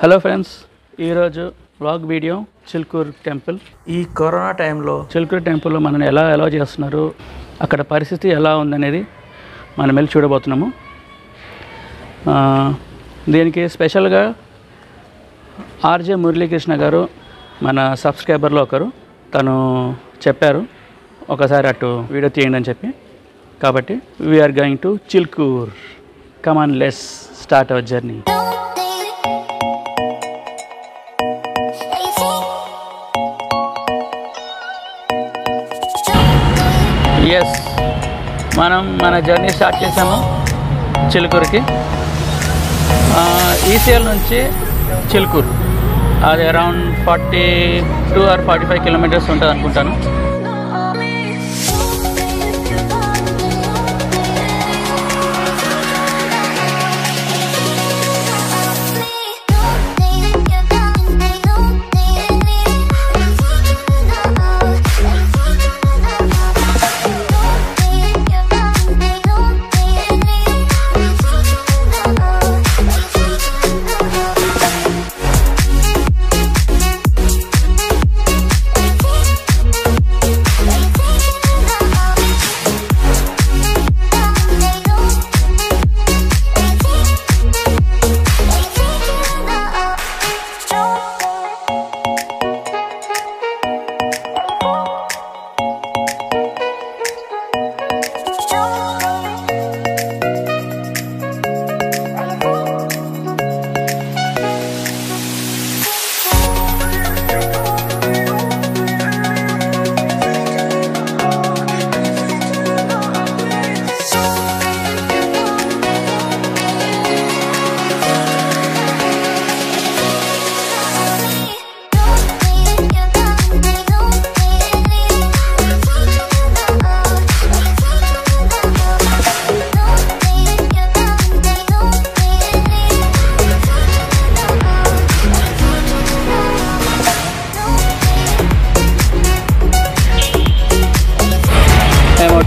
Hello friends, ఈరోజు vlog video Chilkur temple. ఈ corona టైంలో చిల్కూర్ టెంపుల్లో మనల్ని ఎలా చేస్తున్నారు, అక్కడ పరిస్థితి ఎలా ఉందనేది మనం వెళ్ళి చూడబోతున్నాము. దీనికి స్పెషల్గా ఆర్జే మురళీకృష్ణ గారు, మన సబ్స్క్రైబర్లో ఒకరు, తను చెప్పారు ఒకసారి అటు వీడియో తీయండి అని చెప్పి. కాబట్టి we're going to Chilkur. Come on, let's start our journey. Yes, మనం మన జర్నీ స్టార్ట్ చేసాము చిలుకూరుకి. ఈసీఎల్ నుంచి చిలుకూరు అది అరౌండ్ 42 or 45 కిలోమీటర్స్ ఉంటుంది అనుకుంటాను.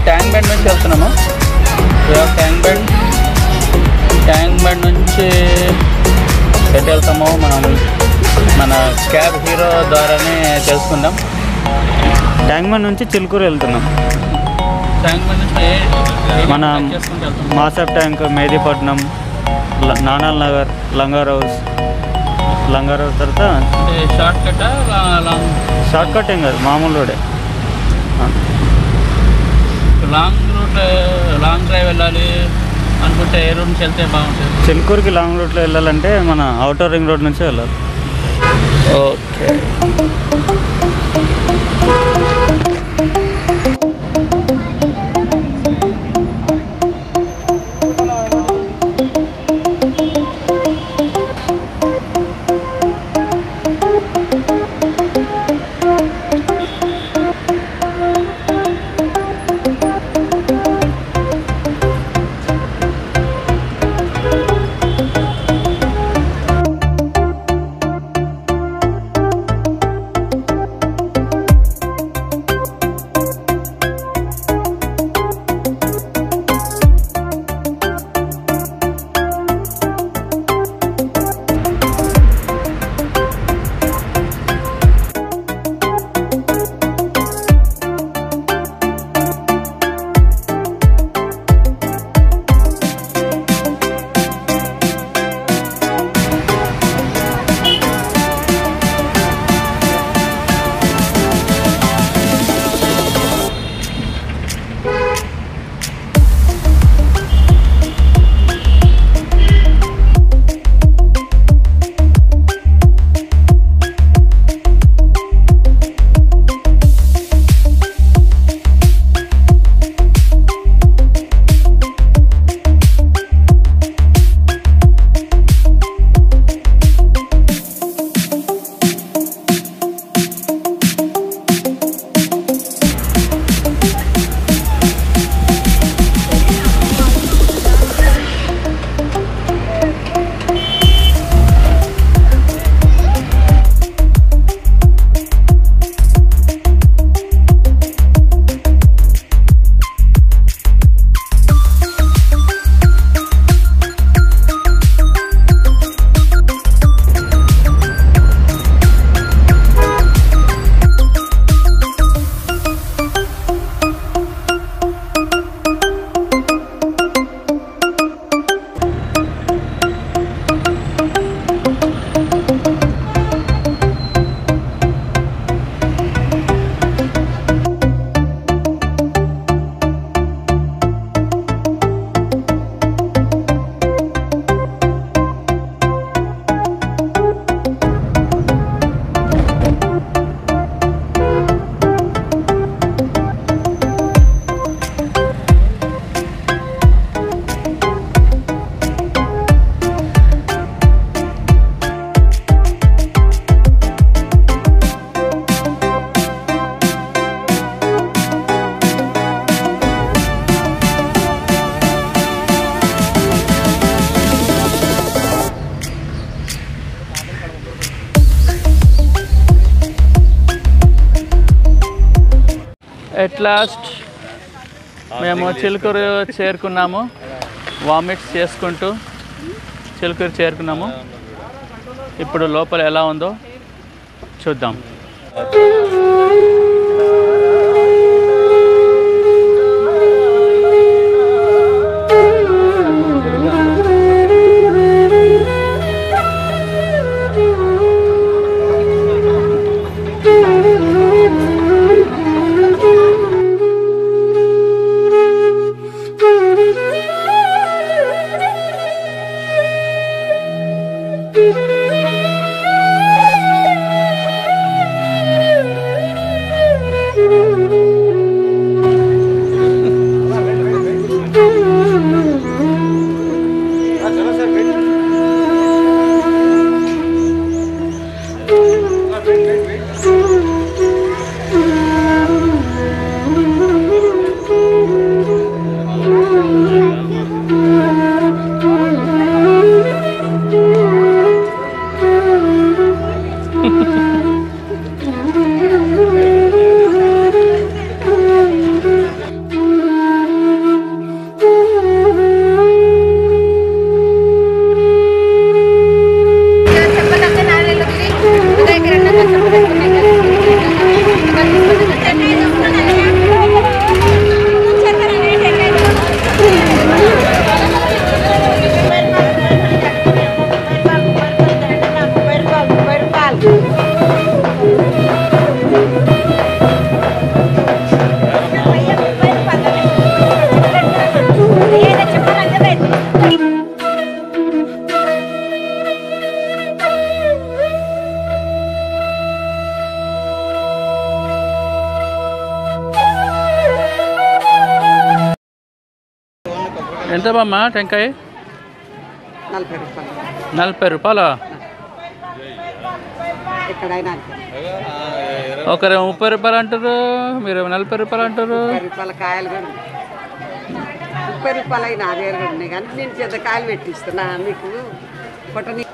ట్యాంక్ బండ్ నుంచి వెళ్తున్నాము. ట్యాంక్ బండ్ నుంచి ఎటు వెళ్తామో మనం మన క్యాబ్ హీరో ద్వారానే తెలుసుకుందాం. ట్యాంక్ బండ్ నుంచి చిలుకూరు వెళ్తున్నాం. ట్యాంక్ బండ్ నుంచి మన మాసప్ ట్యాంక్, మెహదీపట్నం, నానాల్ నగర్, లంగార్ హౌస్ తర్వాత షార్ట్ కట్ ఏం కాదు, మామూలు రోడే. లాంగ్ డ్రైవ్ వెళ్ళాలి అనుకుంటే ఏ రోడ్ నుంచి వెళ్తే బాగుంటుంది? చిలుకూరుకి లాంగ్ రూట్లో వెళ్ళాలంటే మన అవుటర్ రింగ్ రోడ్ నుంచి వెళ్ళాలి. ఓకే, ఎట్ లాస్ట్ మేము చిలుకూరు చేరుకున్నాము. వామిట్స్ చేసుకుంటూ చిలుకూరు చేరుకున్నాము. ఇప్పుడు లోపల ఎలా ఉందో చూద్దాం. ఎంత బామ్మ టెంకాయ? 40 రూపాయలు. 40 రూపాయలా? ఎక్కడైనా ఒకరు 30 రూపాయలు అంటారు, మీరు 40 రూపాయలు అంటారు. 30 రూపాయల కాయలు కూడా 30 రూపాయలు అయినా అదే ఉన్నాయి. కానీ నేను చెత్త కాయలు పెట్టిస్తున్నా మీకు పొట్టని.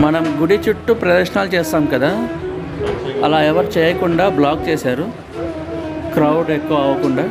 మనం గుడి చుట్టూ ప్రదర్శనలు చేస్తాం కదా, అలా ఎవరు చేయకుండా బ్లాక్ చేశారు, క్రౌడ్ ఎక్కువ అవ్వకుండా.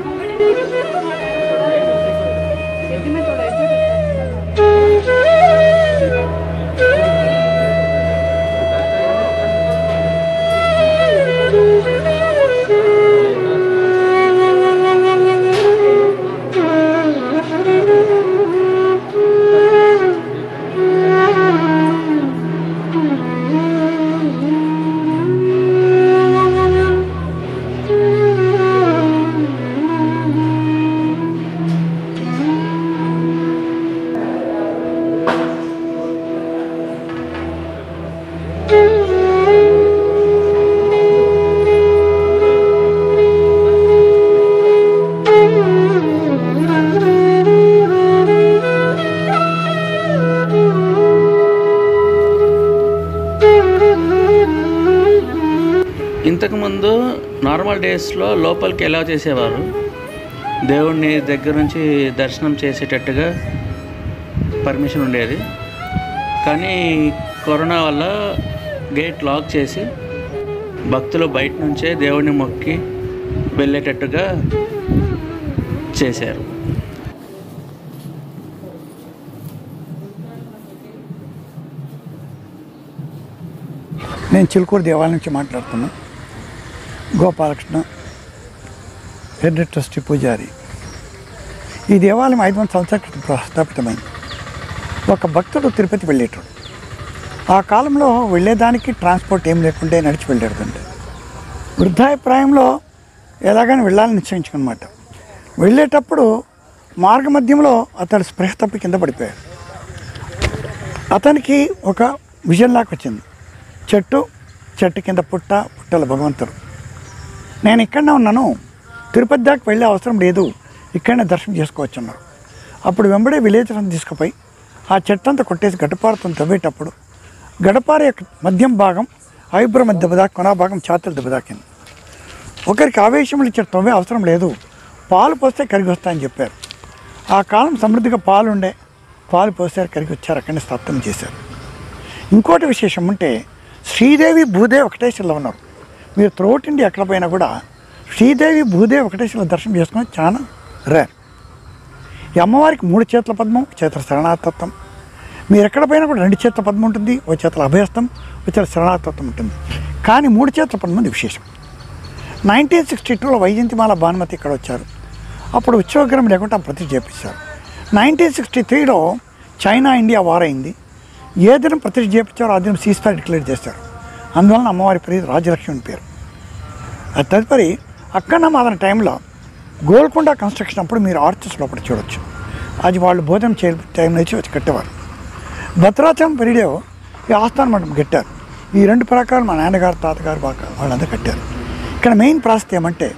ఇంతకుముందు నార్మల్ డేస్లో లోపలికి ఎలా చేసేవారు, దేవుణ్ణి దగ్గర నుంచి దర్శనం చేసేటట్టుగా పర్మిషన్ ఉండేది. కానీ కరోనా వల్ల గేట్ లాక్ చేసి భక్తులు బయట నుంచే దేవుణ్ణి మొక్కి వెళ్ళేటట్టుగా చేశారు. నేను చిలుకూరు దేవాలయం నుంచి మాట్లాడుతున్నాను. గోపాలకృష్ణ, హెడ్ ట్రస్టీ పూజారి. ఈ దేవాలయం 500 సంవత్సరాల క్రితం స్థాపితమైంది. ఒక భక్తుడు తిరుపతి వెళ్ళేటాడు. ఆ కాలంలో వెళ్ళేదానికి ట్రాన్స్పోర్ట్ ఏం లేకుంటే నడిచి వెళ్ళేటంటే వృద్ధాభిప్రాయంలో ఎలాగైనా వెళ్ళాలని నిశ్చయించుకున్నమాట. వెళ్ళేటప్పుడు మార్గమధ్యంలో అతడు స్పృహ తప్పి కింద పడిపోయాడు. అతనికి ఒక విజన్ లాగా వచ్చింది. చెట్టు కింద పుట్టల భగవంతుడు. నేను ఇక్కడనే ఉన్నాను, తిరుపతి దాకా వెళ్ళే అవసరం లేదు, ఇక్కడనే దర్శనం చేసుకోవచ్చు అన్నారు. అప్పుడు వెంబడే విలేజ్లను తీసుకుపోయి ఆ చెట్టు అంతా కొట్టేసి గడ్డపారతో తవ్వేటప్పుడు గడపార యొక్క మధ్యం భాగం ఐబ్రో మధ్య దెబ్బ దాకా, కొనా భాగం ఛాతీలు దెబ్బ దాకింది. ఒకరికి ఆవేశంలో ఇచ్చారు, తవ్వే అవసరం లేదు, పాలు పోస్తే కరిగి వస్తాయని చెప్పారు. ఆ కాలం సమృద్ధిగా పాలు పోసారు, కరిగి వచ్చారు, అక్కడనే స్థాపన చేశారు. ఇంకోటి విశేషం అంటే శ్రీదేవి భూదేవి వెంకటేశ్వర్లో ఉన్నారు. మీరు త్రోట్ ఇండియా ఎక్కడ పోయినా కూడా శ్రీదేవి భూదేవి వెంకటేశ్వర్లో దర్శనం చేసుకుని చాలా రేర్. ఈ అమ్మవారికి 3 చేతుల పద్మం, ఒక చేతుల శరణాతత్వం. మీరు ఎక్కడ పోయినా కూడా 2 చేతుల పద్మం ఉంటుంది, ఒక చేతుల అభయస్తం, ఒక చేతుల శరణాతత్వం ఉంటుంది. కానీ 3 చేతుల పద్మం విశేషం. 1962లో వైజయంతిమాల భానుమతి ఇక్కడ వచ్చారు. అప్పుడు ఉత్సవగ్రహం లేకుండా ప్రతిష్ఠ చేపించారు. 1963లో చైనా ఇండియా వార్ అయింది. ఏ దినం ప్రతిష్ఠ చేపించారో ఆ దినం సీస్ఫైర్ డిక్లేర్ చేశారు. అందువలన అమ్మవారి పేరు రాజలక్ష్మి పేరు. అది తదుపరి అక్కడ మాదన టైంలో గోల్కొండ కన్స్ట్రక్షన్ అప్పుడు మీరు ఆర్చెస్ లోపల చూడవచ్చు. అది వాళ్ళు భోజనం చే టైం నుంచి వచ్చి కట్టేవారు. భద్రాచలం పెరిడే ఈ ఆస్థాన మండపం కట్టారు. ఈ 2 ప్రకారం మా నాన్నగారు, తాతగారు బాగా వాళ్ళందరూ కట్టారు. ఇక్కడ మెయిన్ ప్రాసెస్ ఏమంటే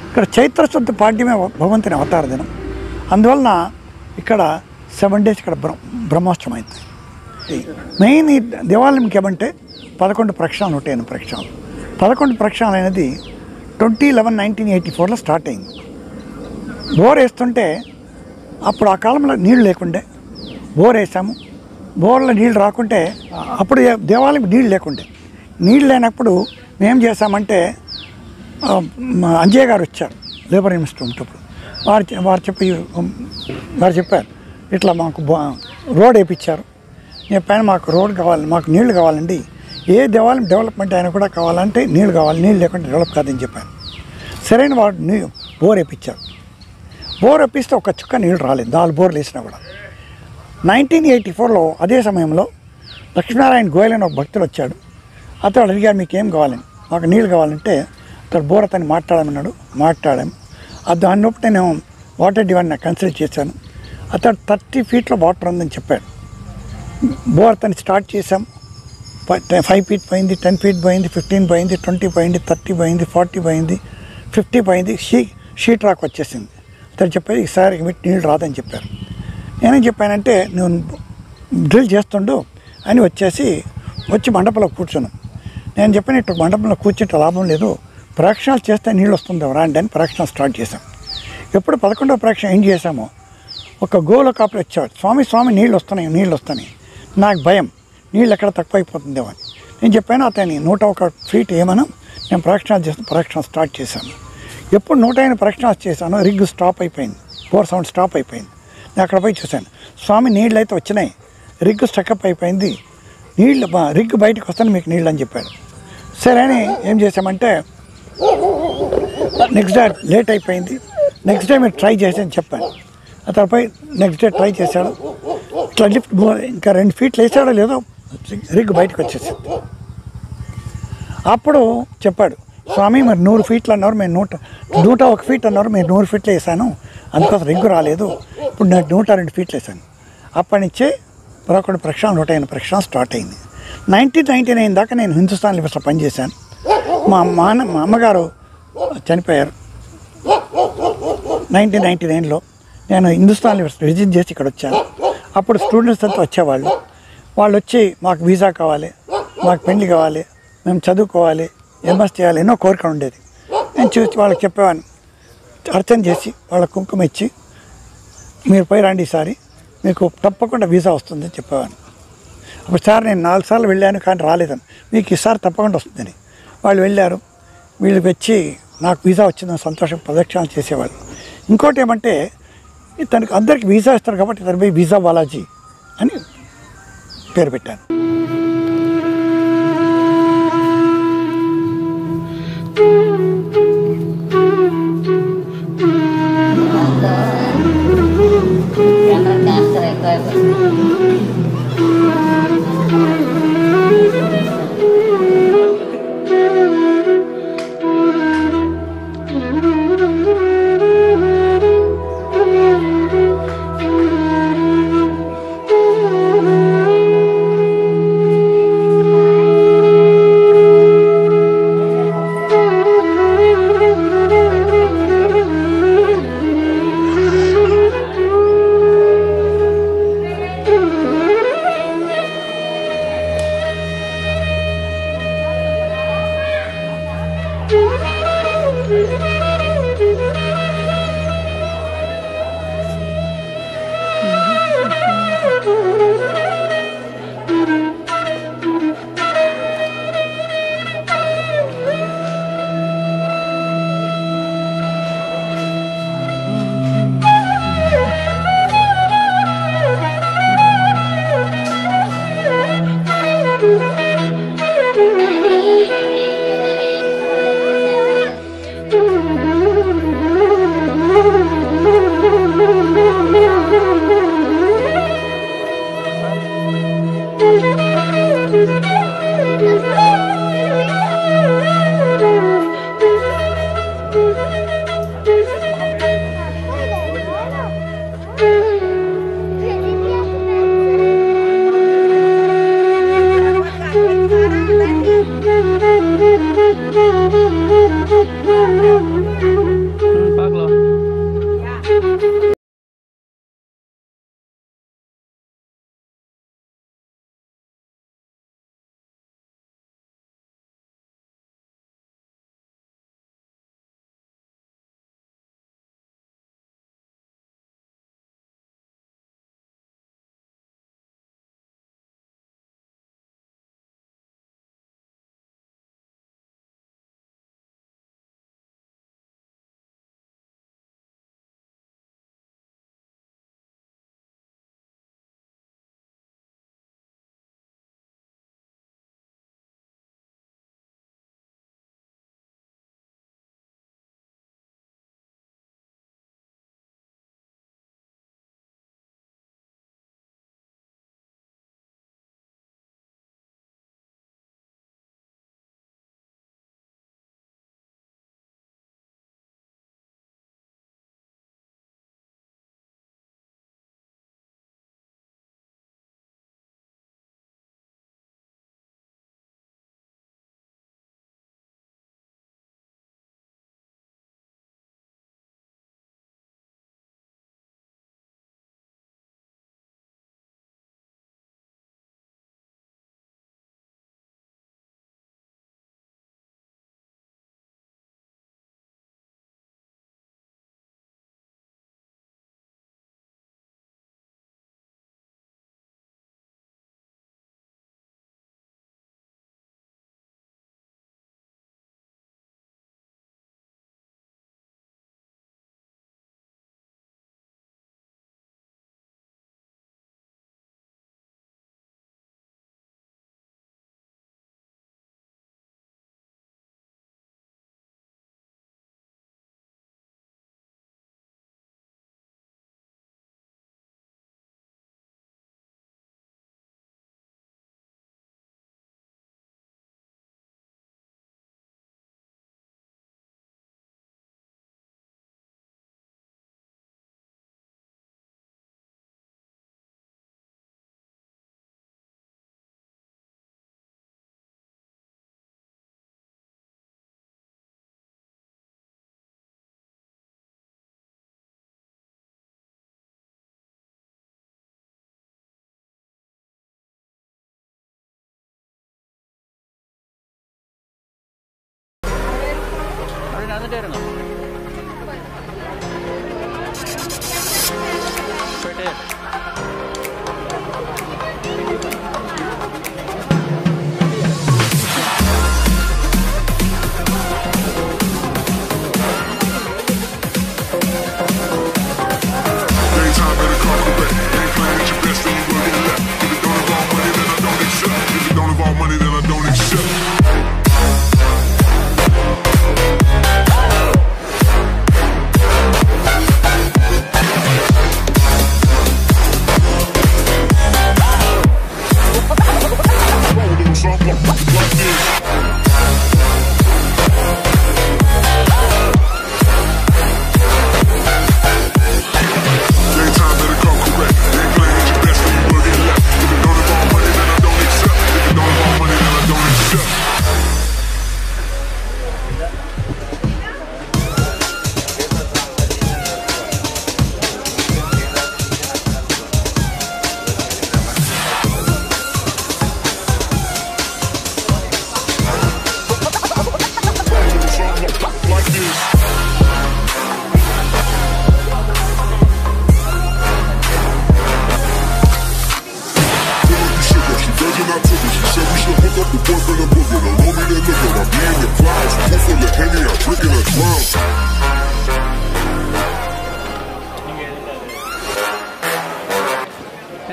ఇక్కడ చైత్ర శుద్ధ పాడ్యమే భగవంతుని అవతార దినం. అందువలన ఇక్కడ 7 days ఇక్కడ బ్రహ్మోత్సవం అయింది. మెయిన్ ఈ దేవాలయంకి ఏమంటే 11 ప్రక్షాళనలు ఉంటాయి. 8 ప్రక్షాళనలు 11 ప్రక్షాళన అనేది 2011-1984లో స్టార్ట్ అయింది. బోర్ వేస్తుంటే అప్పుడు ఆ కాలంలో నీళ్ళు లేకుండే, బోర్ వేసాము. బోర్లో నీళ్ళు రాకుంటే అప్పుడు దేవాలయం నీళ్ళు లేకుండే. నీళ్ళు లేనప్పుడు మేము చేసామంటే అంజయ్య గారు వచ్చారు, లేబర్ మినిస్టర్ ఉన్నప్పుడు. వారు చెప్పారు ఇట్లా మాకు రోడ్ వేయించారు. పైన మాకు రోడ్ కావాలి, మాకు నీళ్లు కావాలండి. ఏ దేవాలయం డెవలప్మెంట్ అయినా కూడా కావాలంటే నీళ్ళు కావాలి, నీళ్ళు లేకుండా డెవలప్ కాదని చెప్పాను. సరైన వాడు బోర్ వేయించారు. బోర్ వేపిస్తే ఒక చుక్క నీళ్ళు రాలేదు, 4 బోర్లు వేసినా కూడా. 1984లో అదే సమయంలో లక్ష్మీనారాయణ గోయల్ అని ఒక భక్తులు వచ్చాడు. అతడు అడిగాడు మీకేం కావాలని. మాకు నీళ్ళు కావాలంటే అతడు బోర్ అతన్ని మాట్లాడమన్నాడు. మాట్లాడాము. దాన్నప్పుడు నేను వాటర్ డిమాండ్ కన్సిడర్ చేశాను. అతడు 30 feet వాటర్ ఉందని చెప్పాడు. బోర్ అతన్ని స్టార్ట్ చేసాం. 5 feet పోయింది, 10 feet పోయింది, 15 పోయింది, 20 పోయింది, 30 పోయింది, 40 పోయింది, 50 పోయింది. షీట్ రాక్ వచ్చేసింది. అతను చెప్పారు ఈసారి నీళ్ళు రాదని చెప్పారు. నేనేం చెప్పానంటే నువ్వు డ్రిల్ చేస్తుండు అని వచ్చి మండపంలో కూర్చున్నాను. నేను చెప్పినట్టు మండపంలో కూర్చుంటే లాభం లేదు, ప్రక్షాళన చేస్తే నీళ్ళు వస్తుంది రాండి అని ప్రక్షాళన స్టార్ట్ చేశాం. ఎప్పుడు 11వ ప్రక్షాళన ఏం చేశామో ఒక గోల కాపరి వచ్చేవాడు, స్వామి నీళ్ళు వస్తున్నాయి. నాకు భయం, నీళ్ళు ఎక్కడ తక్కువ అయిపోతుందేమో అని. నేను చెప్పాను అతన్ని 101 ఫీట్ ఏమన్నా నేను ప్రదక్షిణ స్టార్ట్ చేశాను. ఎప్పుడు 105 ప్రదక్షిణ చేశాను రిగ్ స్టాప్ అయిపోయింది, 4 సౌండ్ స్టాప్ అయిపోయింది. నేను అక్కడ పోయి చూశాను, స్వామి నీళ్ళు అయితే వచ్చినాయి, రిగ్ స్టక్అప్ అయిపోయింది, నీళ్ళు రిగ్ బయటకు వస్తాను మీకు నీళ్ళు అని చెప్పాడు. సరే అని ఏం చేసామంటే నెక్స్ట్ డే లేట్ అయిపోయింది, నెక్స్ట్ డే మీరు ట్రై చేసి అని చెప్పాను. అతను పోయి నెక్స్ట్ డే ట్రై చేశాడు, ఇట్లా లిఫ్ట్ ఇంకా 2 ఫీట్లు వేసాడో లేదో రిగ్ బయటకు వచ్చేసింది. అప్పుడు చెప్పాడు, స్వామి మరి 100 ఫీట్లు అన్నారు, మేము 101 ఫీట్ అన్నారు, మీరు 100 ఫీట్లు వేసాను, అందుకోసం రిగ్గు రాలేదు, ఇప్పుడు నాకు 102 ఫీట్లు వేసాను. అప్పటి నుంచే 11 ప్రక్షణ 105 ప్రక్షణ స్టార్ట్ అయింది. 1999 దాకా నేను హిందుస్థాన్ లివర్స్లో పనిచేశాను. మా అమ్మగారు చనిపోయారు 1999లో. నేను హిందుస్థాన్ లివర్స్ రిజిట్ చేసి ఇక్కడ వచ్చాను. అప్పుడు స్టూడెంట్స్ అంతా వచ్చేవాళ్ళు, వాళ్ళు వచ్చి మాకు వీసా కావాలి, మాకు పెళ్లి కావాలి, మేము చదువుకోవాలి, ఎంఎస్ చేయాలి, ఎన్నో కోరికలు ఉండేది. నేను చూసి వాళ్ళకి చెప్పేవాడిని, అర్చన చేసి వాళ్ళ కుంకుమ ఇచ్చి మీరు పోయి రండి, ఈసారి మీకు తప్పకుండా వీసా వస్తుందని చెప్పేవాడిని. అప్పుడు సార్ నేను 4 సార్లు వెళ్ళాను కానీ రాలేదని, మీకు ఈసారి తప్పకుండా వస్తుందని. వాళ్ళు వెళ్ళారు, వీళ్ళకి వచ్చి నాకు వీసా వచ్చిందని సంతోషం ప్రదక్షిణాలు చేసేవాళ్ళు. ఇంకోటి ఏమంటే తనకు అందరికి వీసా ఇస్తారు కాబట్టి తన పోయి వీసా బాలాజీ అని పేరు పెట్టాను.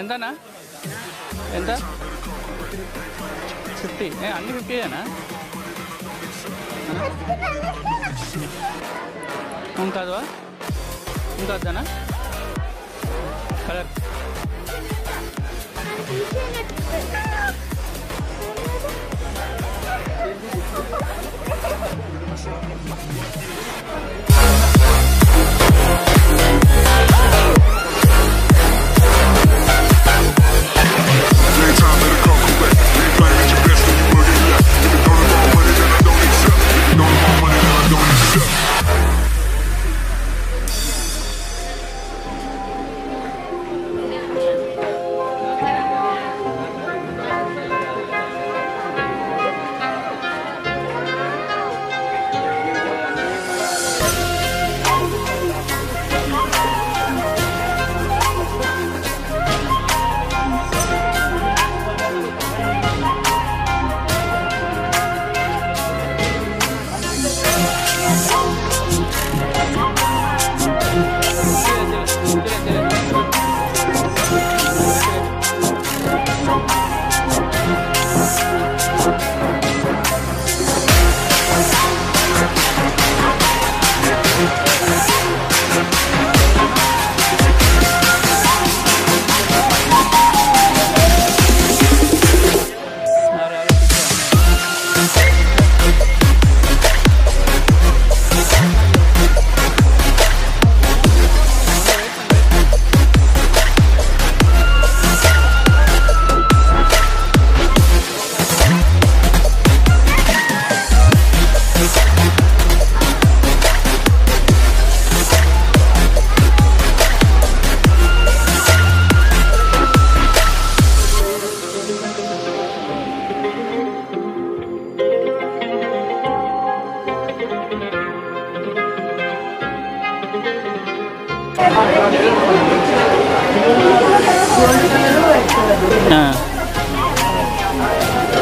ఎంతనా ఎంత 50 అన్ని 50ఏనా ఇంకాదవా ఇంకాదనా కలర్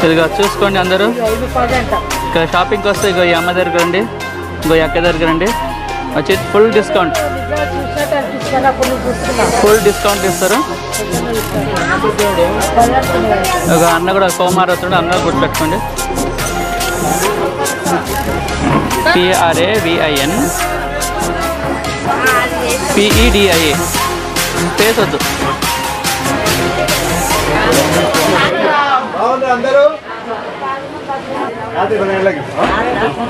ఇదిగో చూసుకోండి అందరూ ఇక్కడ షాపింగ్కి వస్తే ఇగో ఈ అమ్మ దగ్గర రండి, ఇంకో ఈ అక్క దగ్గర రండి, వచ్చి ఫుల్ డిస్కౌంట్ ఇస్తారు. ఒక అన్న కూడా కోమార్ అవుతాడు, అన్న గుర్తుపెట్టుకోండి. PRAVIN PEDIA స్పేస్ వద్దు.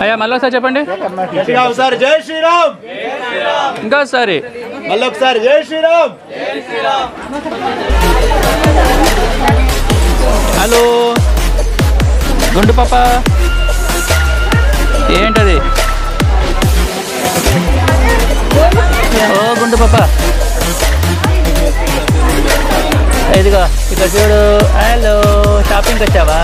అయ్యా మళ్ళీ ఒకసారి చెప్పండి. జై శ్రీరామ్. ఇంకా ఒకసారి మళ్ళీ ఒకసారి జై శ్రీరామ్. హలో గుండు పాప, ఏంటది? ఓ గుండు పాప, ఇదిగో ఇక్కడ చూడు. హలో షాపింగ్కి వచ్చావా?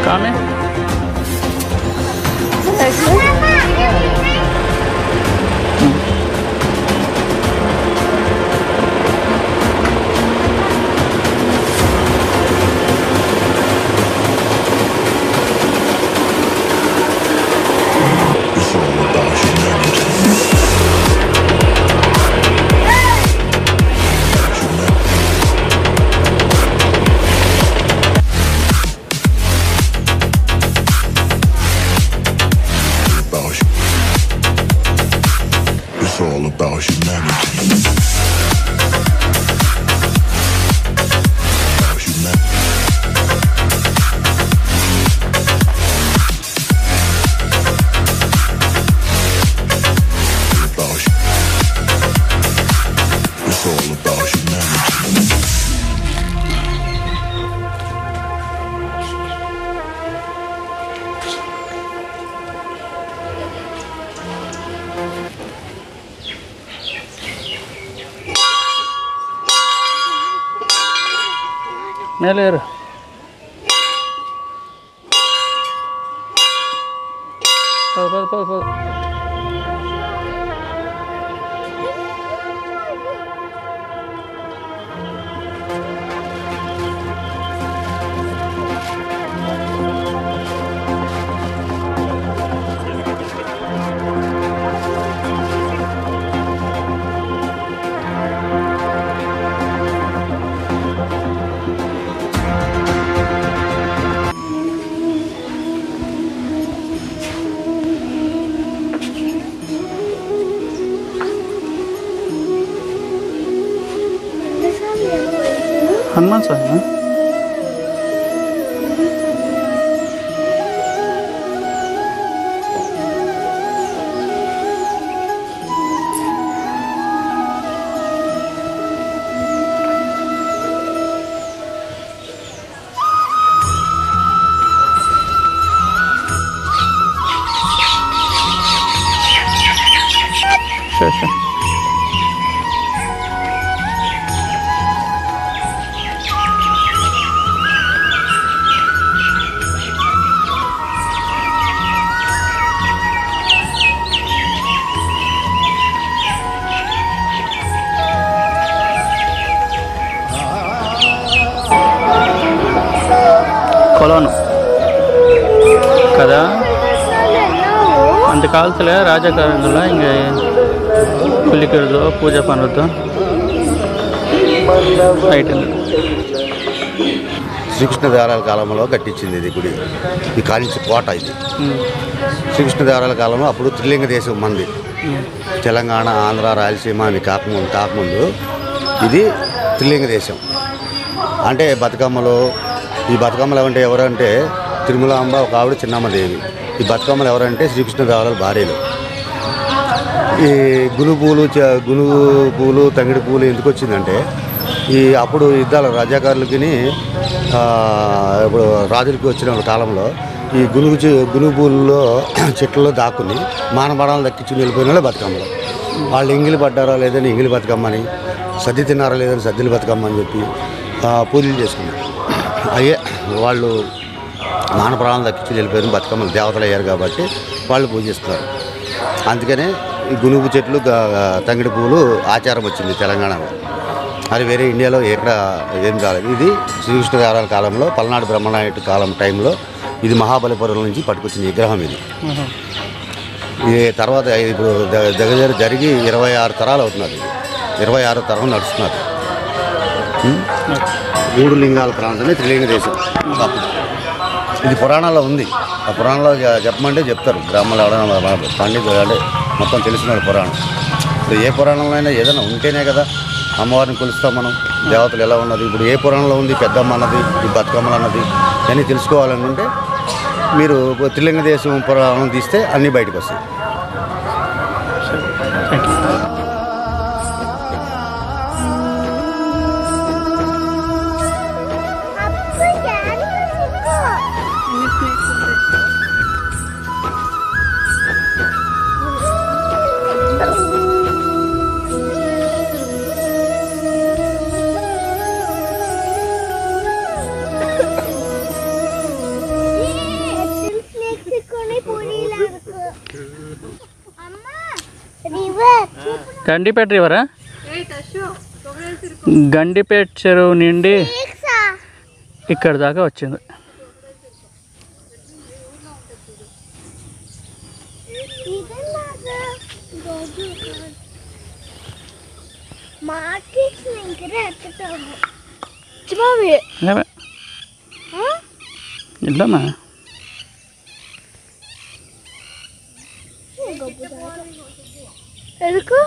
కామే It's all about humanity. It's all about humanity. మేలేరు పద हनुमान साहब हैं अच्छा కొలను కదా అంత కాల్తలే రాజకారంలో ఇంక పుల్లికెడుదో పూజ పనులతో అయిపోయింది. శ్రీకృష్ణదేవరాయల కాలంలో కట్టించింది ఇది గుడి. ఈ కానించి కోట ఇది. శ్రీకృష్ణదేవరాయల కాలంలో అప్పుడు త్రిలింగ దేశం మంది తెలంగాణ, ఆంధ్ర, రాయలసీమ అని కాకముందు ఇది త్రిలింగ దేశం. అంటే బతుకమ్మలు, ఈ బతుకమ్మలు ఏమంటే ఎవరంటే తిరుమలాంబ, ఒక ఆవిడ చిన్నమ్మదేవి. ఈ బతుకమ్మలు ఎవరంటే శ్రీకృష్ణదేవరాయల భార్యలు. ఈ గునుగు పూలు తంగిడి పూలు ఎందుకు వచ్చిందంటే ఈ అప్పుడు యుద్ధాలు రజాకారులకి ఇప్పుడు రాజులకి వచ్చిన కాలంలో ఈ గునుగు పూలలో చెట్లలో దాక్కుని మానవడాలను దక్కించుకుని వెళ్ళిపోయిన వాళ్ళే బతుకమ్మలు. వాళ్ళు ఎంగిలి పడ్డారా లేదని ఎంగిలి బతుకమ్మని, సద్ది తిన్నారా లేదని సద్దిలు బతుకమ్మని చెప్పి పూజలు చేసుకున్నారు. అయ్యే వాళ్ళు మానవడాలను దక్కించుకుని వెళ్ళిపోయిన బతుకమ్మలు దేవతలు అయ్యారు కాబట్టి వాళ్ళు పూజిస్తున్నారు. అందుకనే ఈ గునుగు చెట్లు తంగిడి పువ్వులు ఆచారం వచ్చింది తెలంగాణలో. అది వేరే ఇండియాలో ఎక్కడ ఏం కాలేదు. ఇది శ్రీకృష్ణదేవరాయల కాలంలో పల్నాడు బ్రహ్మనాయుడు కాలం టైంలో ఇది మహాబలిపురం నుంచి పట్టుకొచ్చిన విగ్రహం ఇది. ఈ తర్వాత ఇప్పుడు దగ్గర జరిగి 26 తరాలు అవుతున్నది. 26వ తరం నడుస్తున్నారు. 3 లింగాల ప్రాంతమే త్రిలింగ దేశం. ఇది పురాణాల్లో ఉంది. ఆ పురాణంలో చెప్పమంటే చెప్తారు. గ్రామాల్లో ఎవరైనా పండితులు అంటే మొత్తం తెలిసిన పురాణం. ఇప్పుడు ఏ పురాణంలో అయినా ఏదైనా ఉంటేనే కదా అమ్మవారిని కొలుస్తాం మనం. దేవతలు ఎలా ఉన్నది, ఇప్పుడు ఏ పురాణంలో ఉంది, పెద్దమ్మ అన్నది, ఈ బతుకమ్మలు అన్నది అన్నీ తెలుసుకోవాలనుకుంటే మీరు త్రిలింగ దేశం పురాణం తీస్తే అన్నీ బయటకు వస్తాయి. Thank you. గండిపేట రివరా? గండిపేట చెరువు నుండి ఇక్కడ దాకా వచ్చింది. ఇల్లమ్మా ఎందుకు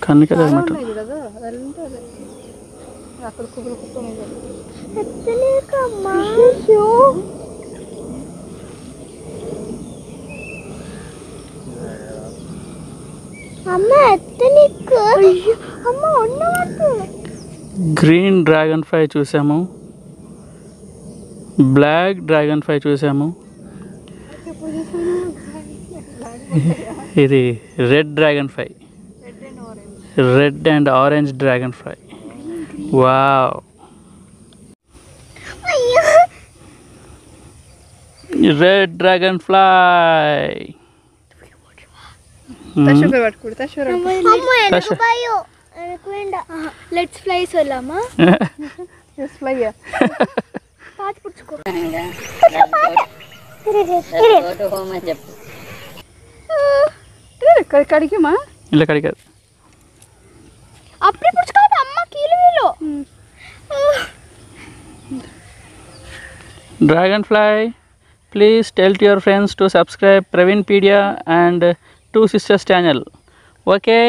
కన్ను కదా గ్రీన్ డ్రాగన్ ఫ్లై చూసాము, బ్లాక్ డ్రాగన్ ఫ్లై చూసాము, ఇది red dragonfly, red and orange dragonfly. Wow, red dragonfly. Let's fly సోలామా లెట్స్ ఫ్లై పాచి పుచ్చుకో కడికిమా ఇలా కడికారు అప్పుడే పుచ్చుకోవాలి అమ్మ కీలులో. Dragonfly, please tell to your friends to subscribe Praveenpedia and Two Sisters channel. Okay,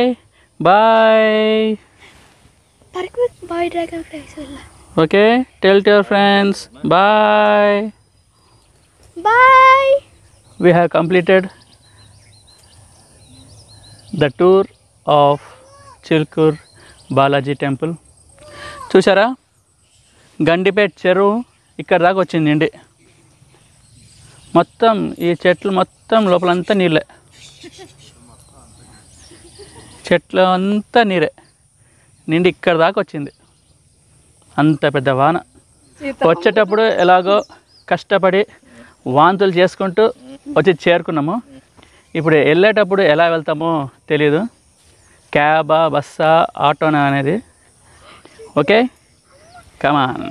bye. Bye dragonfly. Okay, tell to your friends bye. Bye. We have completed the tour of Chilkur Balaji temple. చూసారా, గండిపేట చెరువు ఇక్కడ దాకా వచ్చిందండి. మొత్తం ఈ చెట్లు మొత్తం లోపలంతా నీళ్ళే, చెట్లు అంతా నీరే నిండి ఇక్కడ దాకా వచ్చింది. అంత పెద్ద వాన. వచ్చేటప్పుడు ఎలాగో కష్టపడి వాంతులు చేసుకుంటూ వచ్చి చేరుకున్నాము. ఇప్పుడు వెళ్ళేటప్పుడు ఎలా వెళ్తామో తెలీదు, క్యాబా, బస్సా, ఆటోనా అనేది. ఓకే, కమాన్.